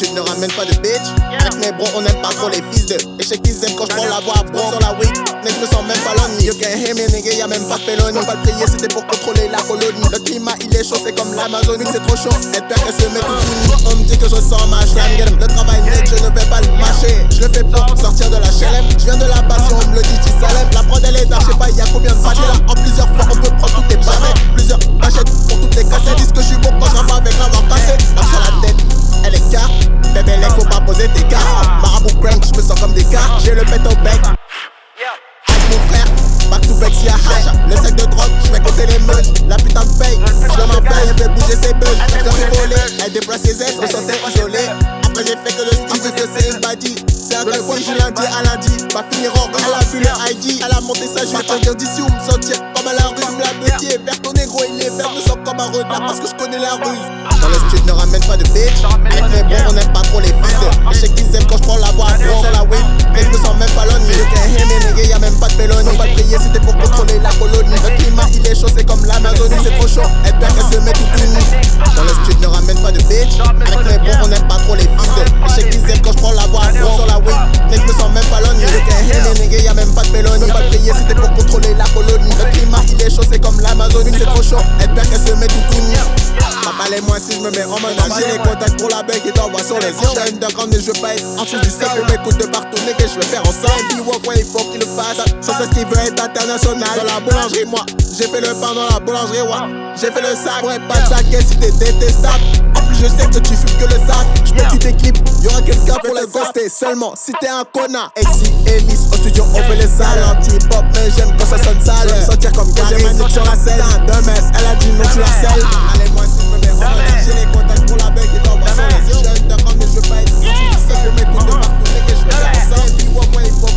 street ne ramène pas de bitch. Avec mes bros, on aime pas trop les fils de. Et je sais qu'ils aiment quand je prends la voix bro sur la weed. Mais je me sens même pas lonely. You can't hear me nigga, y'a même pas de felony. Pas le prier, c'était pour contrôler la colonie. Le climat il est chaud, c'est comme l'Amazonie. C'est trop chaud, elle perd qu'elle se met tout fini. On me dit que je sors ma slam. Le travail net, je ne vais pas le mâcher. Je le fais pour sortir de la HLM. Je viens de la passion, on me le dit, tu salem. La prod elle est d'art, je sais pas y'a combien de sachets là. En plusieurs fois, on peut prendre toutes tes barrettes. Plusieurs pachettes pour toutes les cassettes. Disent que je suis bon quand je rappe avec la voix cassée. Là sur la tête, elle est car. Bébé, il faut pas poser tes cartes. Marabout crank, je me sens comme des cartes. J'ai le pet au bec. Avec mon frère, back to back si à hache. Le sac de drogue, je fais compter les meutes. La putain de paye, je m'en paye, elle fait bouger ses bulles. Je leur fais voler, elle déplace ses ailes, je me sentais isolé. Après j'ai fait que le style, que c'est une badie. C'est un truc du lundi à lundi. Va finir en rue, elle a vu le ID. Elle a monté sa jupe, je dire d'ici ou me sentir comme à la rue. Me la petit vert, ton négro il est vert, me sens comme un redard parce que je connais la ruse. Dans le street ne ramène pas de bitch. Avec mes bros, on aime pas trop les fils de. Et je sais qu'ils aiment quand je prends la voix bro sur la weed. Mais je me sens même pas lonely. You can't hear me nigga, y'a même pas de felony. Pas de prier, c'était pour contrôler la colonie. Le climat il est chaud, c'est comme l'Amazonie. C'est trop chaud, elle perd qu'elle se met tout unie. Dans le street ne ramène pas de bitch. Avec mes bros, on aime pas trop les fils de. Et je sais qu'ils aiment quand je prends la voix bro sur la weed. Mais je me sens même pas lonely. You can't hear me nigga, y'a même pas de felony. Pas de prier, c'était pour contrôler la colonie. Le climat il est chaud, c'est comme l'Amazonie. C'est trop chaud, elle perd qu'elle se met tout unie. Papa les moi si je me mets en mode. J'ai les contacts pour la bec et t'envoie sur les yeux. J'ai une underground et je veux pas être en dessous du sable. On m'écoute de partout, nigga, je vais faire ensemble. B-Walk, ouais, il faut qu'il le fasse. Ça c'est ce qu'il veut être international. Dans la boulangerie, moi, j'ai fait le pain dans la boulangerie, ouais. J'ai fait le sac, ouais, pas de sac, si t'es détestable. En plus, je sais que tu fumes que le sac. Je mets tu t'équipes, y'aura quelqu'un pour le ghoster. Seulement si t'es un connard. Exy, Ellis, au studio, on fait les salles. Anti-pop, mais j'aime quand ça sonne sale. Me sentir comme Gary, j'ai ma nuque sur la scène. De messe, elle a dit non, tu la selles. Allez, moi, si je me mets en mode. J'ai les contacts pour la bec et t'envoie sur les yeux. J'ai une underground, mais je veux pas être en dessous du sable. Je m'écoute de partout, nigga, je vais faire ensemble. B-Walk, ouais, il faut